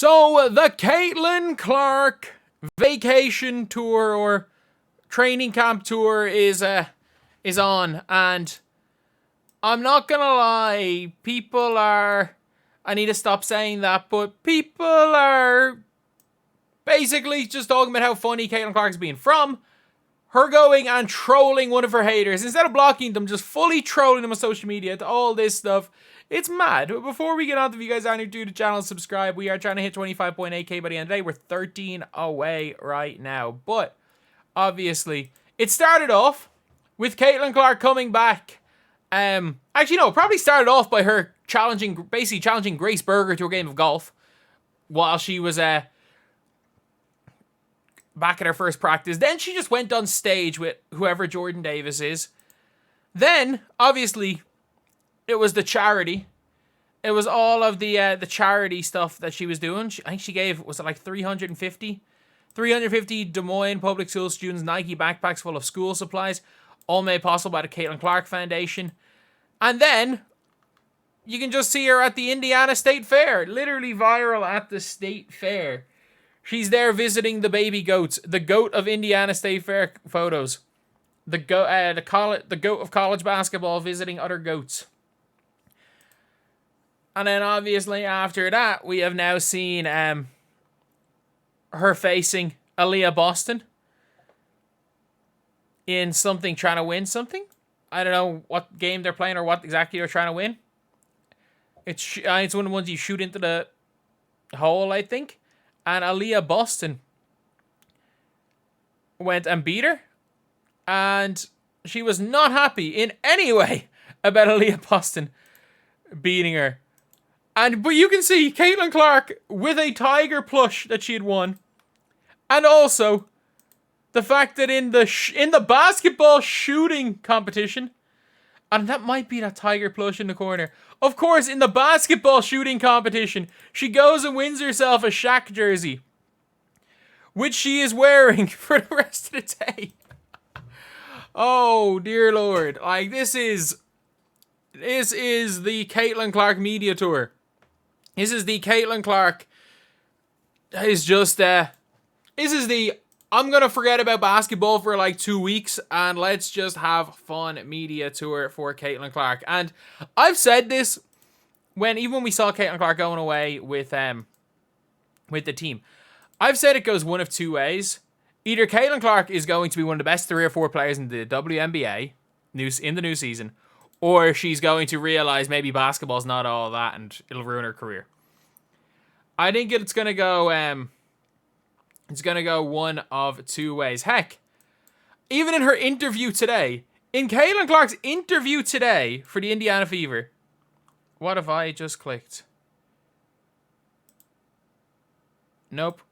So, the Caitlin Clark vacation tour or training camp tour is on, and I'm not gonna lie, people are, I need to stop saying that, but people are basically just talking about how funny Caitlin Clark's being from her going and trolling one of her haters. Instead of blocking them, just fully trolling them on social media to all this stuff. It's mad. But before we get on, if you guys are new to the channel, subscribe. We are trying to hit 25.8k by the end of the day. We're 13 away right now. But, obviously, it started off with Caitlin Clark coming back. Actually, no, it probably started off by her basically challenging Grace Berger to a game of golf while she was back at her first practice. Then she just went on stage with whoever Jordan Davis is. Then, obviously, it was the charity. It was all of the charity stuff that she was doing. I think she gave, was it like 350 Des Moines public school students Nike backpacks full of school supplies, all made possible by the Caitlin Clark Foundation. And then you can just see her at the Indiana State Fair, literally viral at the State Fair. She's there visiting the baby goats, the goat of Indiana State Fair photos, the goat of college basketball visiting other goats. And then obviously after that, we have now seen her facing Aaliyah Boston in something, trying to win something. I don't know what game they're playing or what exactly they're trying to win. It's one of the ones you shoot into the hole, I think. And Aaliyah Boston went and beat her. And she was not happy in any way about Aaliyah Boston beating her. But you can see Caitlin Clark with a tiger plush that she had won. And also the fact that in the basketball shooting competition, and that might be that tiger plush in the corner. Of course, in the basketball shooting competition, she goes and wins herself a Shaq jersey, which she is wearing for the rest of the day. Oh, dear Lord. Like, this is the Caitlin Clark media tour. This is the Caitlin Clark. Is just, this is the, I'm going to forget about basketball for like 2 weeks and let's just have fun media tour for Caitlin Clark. And I've said this even when we saw Caitlin Clark going away with the team. I've said it goes one of two ways. Either Caitlin Clark is going to be one of the best 3 or 4 players in the WNBA in the new season, or she's going to realize maybe basketball's not all that and it'll ruin her career. I think it's going to go one of 2 ways. Heck, even in her interview today, in Caitlin Clark's interview today for the Indiana Fever, what have I just clicked? Nope.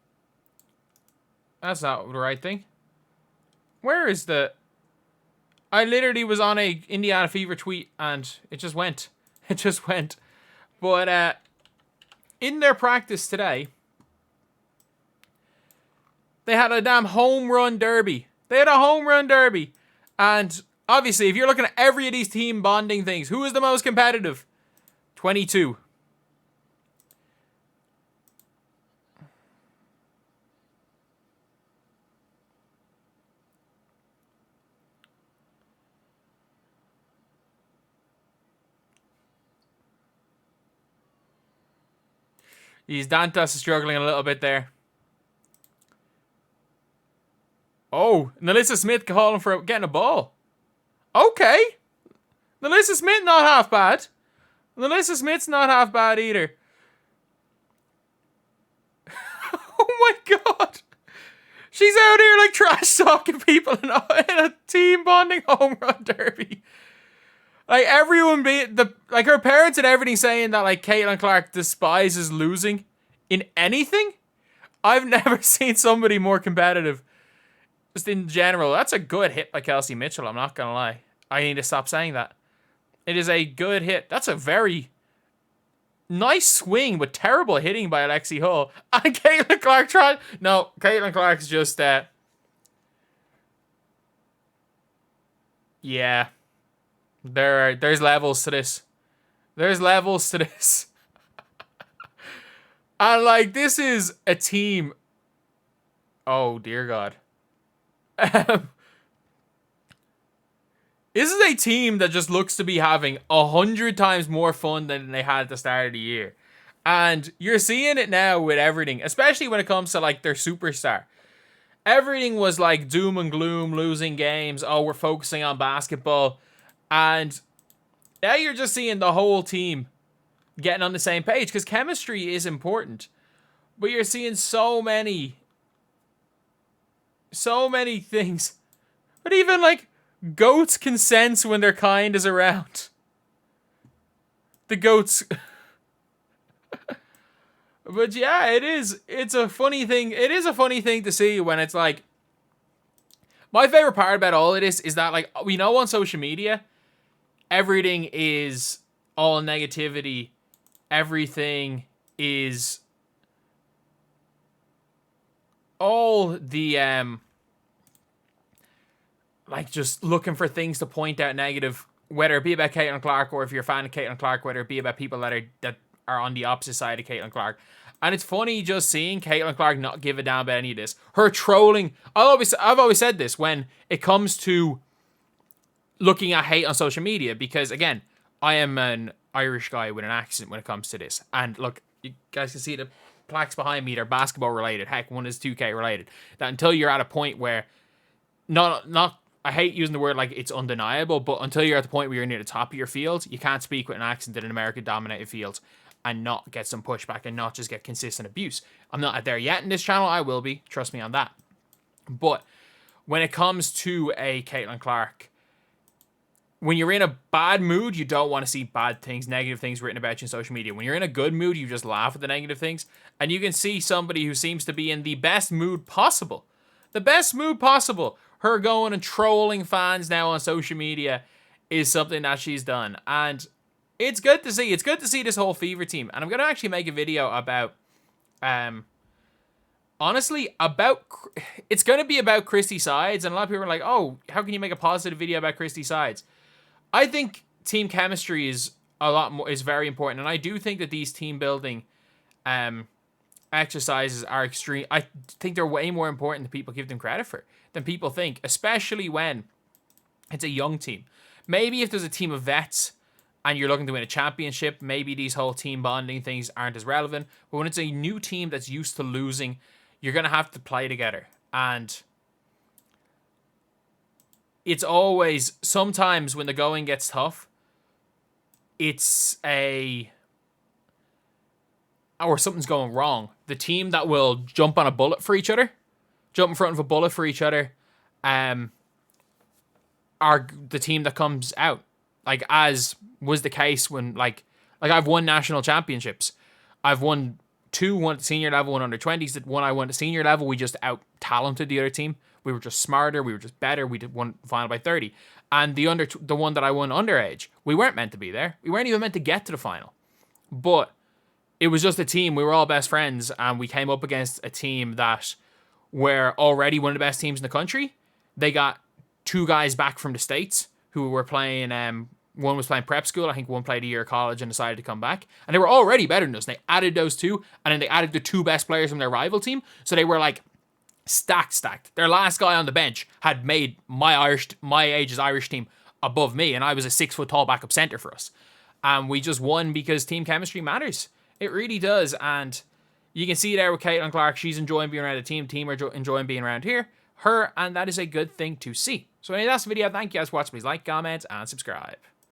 That's not the right thing. Where is the... I literally was on a Indiana Fever tweet and it just went. It just went. But in their practice today, they had a damn home run derby. They had a home run derby. And obviously, if you're looking at every of these team bonding things, who is the most competitive? 22. Dantas is struggling a little bit there. Oh, Nalissa Smith calling for getting a ball. Okay. Nalissa Smith not half bad. Nalissa Smith's not half bad either. Oh my god. She's out here like trash talking people in a team bonding home run derby. Like everyone like her parents and everything saying that like Caitlin Clark despises losing in anything. I've never seen somebody more competitive. Just in general, that's a good hit by Kelsey Mitchell, I'm not gonna lie. I need to stop saying that. It is a good hit. That's a very nice swing, but terrible hitting by Alexi Hull. And Caitlin Clark tried... No, Caitlin Clark's just... Yeah. There's levels to this. There's levels to this. And, like, this is a team. Oh, dear God. This is a team that just looks to be having 100 times more fun than they had at the start of the year. And you're seeing it now with everything, especially when it comes to, like, their superstar. Everything was, like, doom and gloom, losing games. Oh, we're focusing on basketball. And now you're just seeing the whole team getting on the same page, because chemistry is important. But you're seeing so many things. But even, like, goats can sense when their kind is around. The goats. But yeah, it's a funny thing. It is a funny thing to see when it's like, my favorite part about all of this is that, like, we know on social media, everything is all negativity. Everything is all the, like, just looking for things to point out negative, whether it be about Caitlin Clark, or if you're a fan of Caitlin Clark, whether it be about people that are on the opposite side of Caitlin Clark. And it's funny just seeing Caitlin Clark not give a damn about any of this. Her trolling. I've always said this when it comes to looking at hate on social media, because, again, I am an Irish guy with an accent when it comes to this. And look, you guys can see the plaques behind me. They're basketball related. Heck, one is 2K related. That until you're at a point where I hate using the word like it's undeniable, but until you're at the point where you're near the top of your field, you can't speak with an accent in an American-dominated field and not get some pushback and not just get consistent abuse. I'm not there yet in this channel. I will be. Trust me on that. But when it comes to a Caitlin Clark, when you're in a bad mood, you don't want to see bad things, negative things written about you on social media. When you're in a good mood, you just laugh at the negative things. And you can see somebody who seems to be in the best mood possible. The best mood possible. Her going and trolling fans now on social media is something that she's done. And it's good to see. It's good to see this whole Fever team. And I'm going to actually make a video about, honestly, it's going to be about Christy Sides. And a lot of people are like, oh, how can you make a positive video about Christy Sides? I think team chemistry is very important. And I do think that these team building exercises are extreme. I think they're way more important than people give them credit for, than people think, especially when it's a young team. Maybe if there's a team of vets and you're looking to win a championship, maybe these whole team bonding things aren't as relevant. But when it's a new team that's used to losing, you're going to have to play together. And it's always, sometimes when the going gets tough, or something's going wrong, the team that will jump on a bullet for each other, jump in front of a bullet for each other, are the team that comes out. Like, as was the case when, like I've won national championships. I've won one at senior level, one under 20s. The one I won at senior level, we just out-talented the other team. We were just smarter. We were just better. We won the final by 30. And the one that I won underage, we weren't meant to be there. We weren't even meant to get to the final. But it was just a team. We were all best friends, and we came up against a team that were already one of the best teams in the country. They got 2 guys back from the States who were playing, one was playing prep school, I think one played a year of college and decided to come back. And they were already better than us. And they added those 2, and then they added the 2 best players from their rival team. So they were like stacked. Their last guy on the bench had made my age's Irish team above me, and I was a 6-foot tall backup center for us. And we just won because team chemistry matters. It really does. And you can see there with Caitlin Clark, she's enjoying being around the team. Team are enjoying being around her, and that is a good thing to see. So anyway, that's the video. Thank you guys for watching. Please like, comment, and subscribe.